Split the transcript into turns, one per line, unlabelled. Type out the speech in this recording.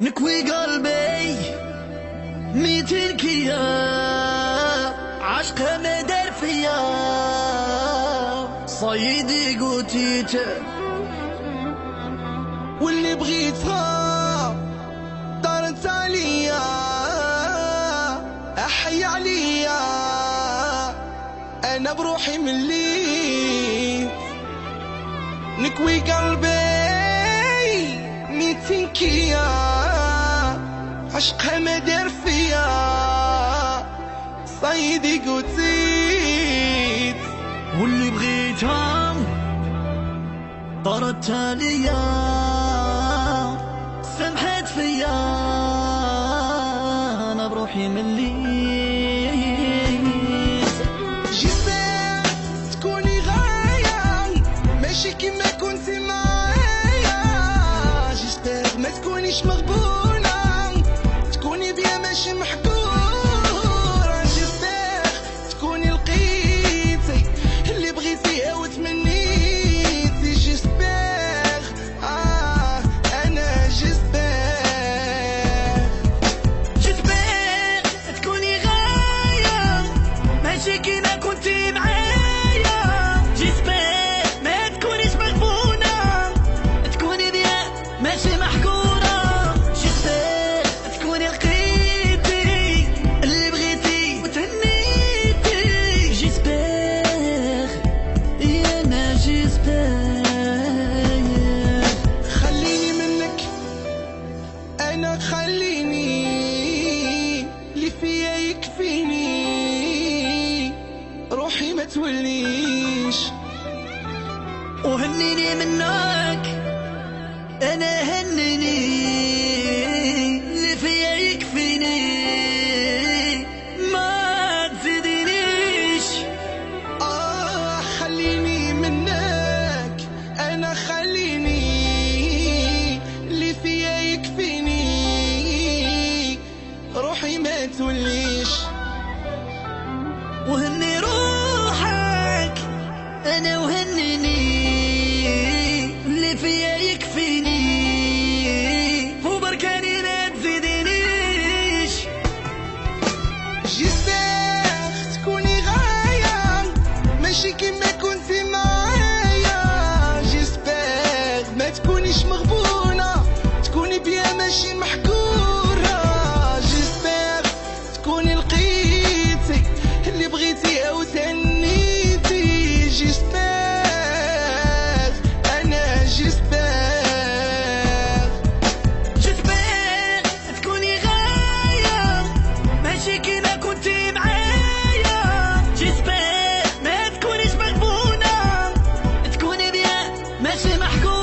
نكوي قلبي ميتين كيا عشقها ما دار فيا صيدي قوتيته
واللي بغيتها دارت عليا احي عليا انا بروحي مليت نكوي قلبي ميتين كيا عشقها ما دار فيا صيدي قوتيت
واللي بغيتها طارت عليا سمحت فيا انا بروحي مليت
جيتك تكوني غاية ماشي كيما كنتي معايا جيتك ما تكونيش مغبونة تكوني بيا ماشي محقورة جيتك تكوني لقيتي اللي بغيتيه وتمنيتي جيسبيغ انا
جيسبيغ تكوني غاية ماشي كيما كنتي معايا جيسبيغ ما تكونيش مغبونة تكوني بيا ماشي محقورة جيسبيغ تكوني لقيتي اللي بغيتي وتهنيتي جيسبيغ يا ما جيسبيغ
خليني منك انا خليني اللي فيا يكفيني روحي ما توليش
وهنيني منك انا هنيني اللي فيا يكفيني ما تزيدنيش
خليني منك انا خليني اللي فيا يكفيني روحي ما توليش
وهني روحك انا وهنيني اللي فيا يكفيني وبركاني لا تزيدنيش
جيسبيغ تكوني غاية ماشي كيما كنتي معايا جيسبيغ ما تكونيش مغبونة تكوني بيا ماشي محقورة جيسبيغ تكوني لقيتي اللي بغيتي او تهنيتي جيسبيغ انا جيسبيغ
جيسبيغ تكوني غاية ماشي كيما كنتي معايا جيسبيغ ما تكونيش مغبونة تكوني بيا ماشي محقورة